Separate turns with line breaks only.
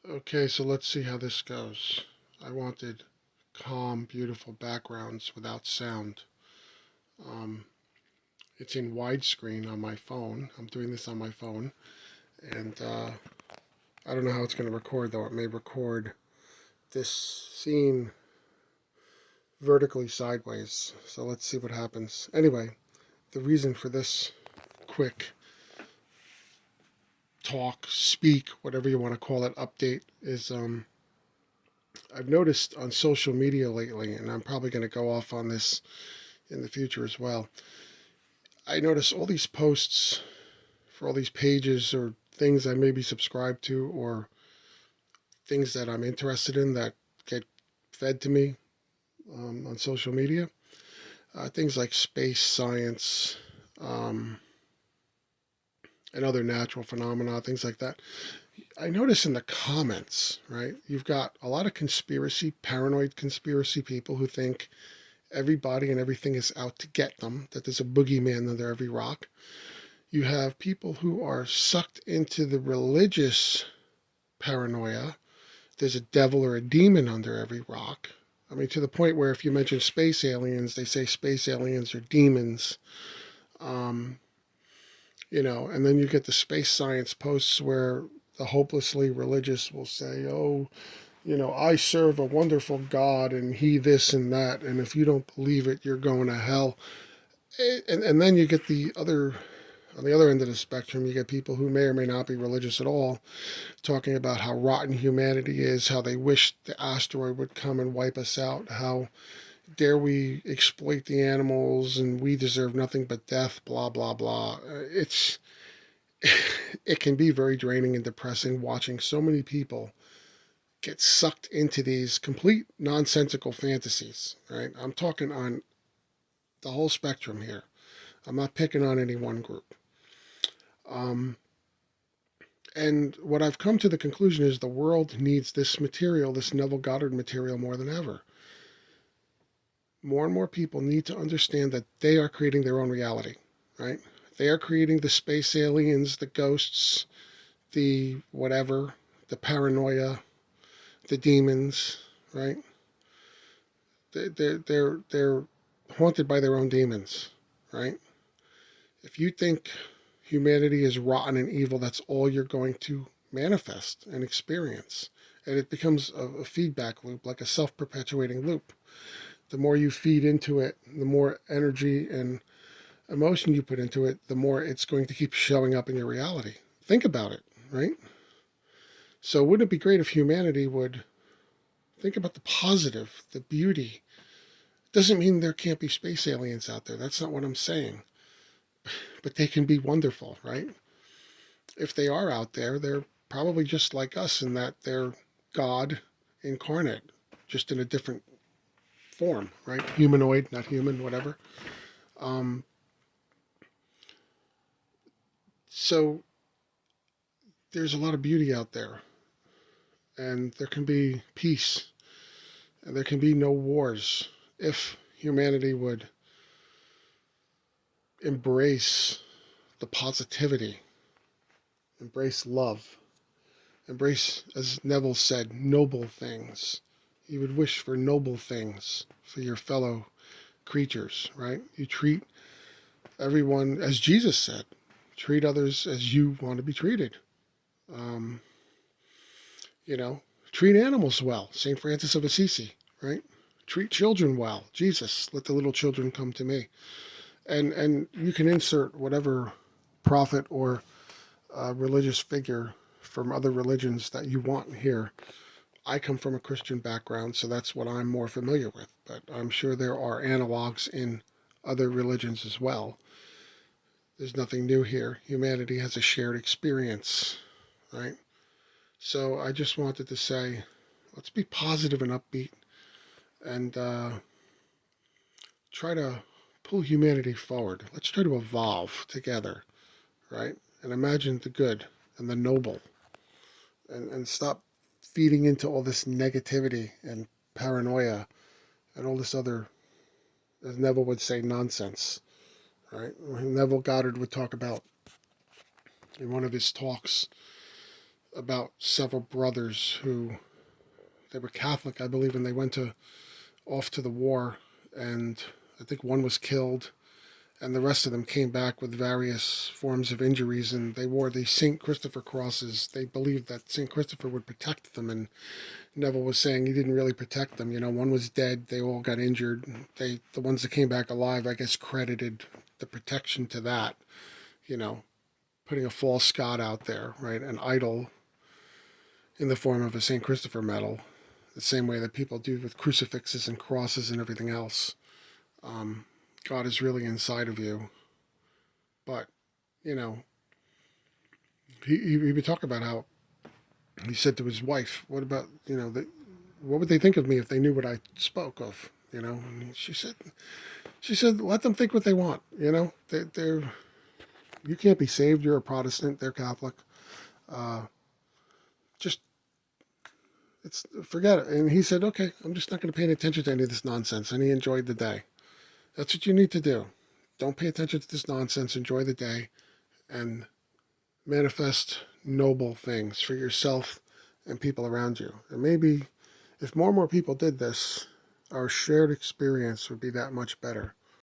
Okay, so let's see how this goes. I wanted calm, beautiful backgrounds without sound. Um, it's in widescreen on my phone. I'm doing this on my phone, and I don't know how it's going to record, though. It may record this scene vertically sideways. So let's see what happens. Anyway, the reason for this quick talk, speak, whatever you want to call it, update is I've noticed on social media lately, and I'm probably going to go off on this in the future as well. I notice all these posts for all these pages or things I may be subscribed to or things that I'm interested in that get fed to me on social media. Things like space science um, and other natural phenomena, things like that. I notice in the comments, right, you've got a lot of paranoid conspiracy people who think everybody and everything is out to get them, that there's a boogeyman under every rock. You have people who are sucked into the religious paranoia. There's a devil or a demon under every rock. I mean, to the point where if you mention space aliens, they say space aliens are demons. Um, and then you get the space science posts where the hopelessly religious will say, oh, I serve a wonderful God and he this and that. And if you don't believe it, you're going to hell. And then you get on the other end of the spectrum, you get people who may or may not be religious at all talking about how rotten humanity is, how they wish the asteroid would come and wipe us out, how dare we exploit the animals and we deserve nothing but death, blah, blah, blah. It can be very draining and depressing watching so many people get sucked into these complete nonsensical fantasies, right? I'm talking on the whole spectrum here. I'm not picking on any one group. Um, and what I've come to the conclusion is the world needs this material, this Neville Goddard material, more than ever. More and more people need to understand that they are creating their own reality, right? They are creating the space aliens, the ghosts, the whatever, the paranoia, the demons, right? They're haunted by their own demons, right? If you think humanity is rotten and evil, that's all you're going to manifest and experience. And it becomes a feedback loop, like a self perpetuating loop. The more you feed into it, the more energy and emotion you put into it, the more it's going to keep showing up in your reality. Think about it, right? So, wouldn't it be great if humanity would think about the positive, the beauty? Doesn't mean there can't be space aliens out there. That's not what I'm saying. But they can be wonderful, right? If they are out there, they're probably just like us in that they're God incarnate, just in a different form, right? Humanoid, not human, whatever. Um, so there's a lot of beauty out there, and there can be peace, and there can be no wars if humanity would embrace the positivity, embrace love, embrace, as Neville said, noble things. You would wish for noble things for your fellow creatures, right? You treat everyone as Jesus said. Treat others as you want to be treated. Um, you know, treat animals well. St. Francis of Assisi, right? Treat children well. Jesus, let the little children come to me. And you can insert whatever prophet or religious figure from other religions that you want here. I come from a Christian background, so that's what I'm more familiar with. But I'm sure there are analogs in other religions as well. There's nothing new here. Humanity has a shared experience, right? So I just wanted to say, let's be positive and upbeat and try to pull humanity forward. Let's try to evolve together, right? And imagine the good and the noble and stop feeding into all this negativity and paranoia and all this other, as Neville would say, nonsense, right? Neville Goddard would talk about in one of his talks about several brothers who they were Catholic, I believe, and they went to off to the war, and I think one was killed, and the rest of them came back with various forms of injuries, and they wore the St. Christopher crosses. They believed that St. Christopher would protect them, and Neville was saying he didn't really protect them. You know, one was dead, they all got injured. The ones that came back alive, I guess, credited the protection to that, you know, putting a false god out there, right? An idol in the form of a St. Christopher medal, the same way that people do with crucifixes and crosses and everything else. Um, God is really inside of you. But, you know, he would talk about how he said to his wife, what about, you know, what would they think of me if they knew what I spoke of? You know, and she said, let them think what they want. You know, they're you can't be saved. You're a Protestant. They're Catholic. Uh, just forget it. And he said, okay, I'm just not going to pay any attention to any of this nonsense. And he enjoyed the day. That's what you need to do. Don't pay attention to this nonsense. Enjoy the day and manifest noble things for yourself and people around you. And maybe if more and more people did this, our shared experience would be that much better.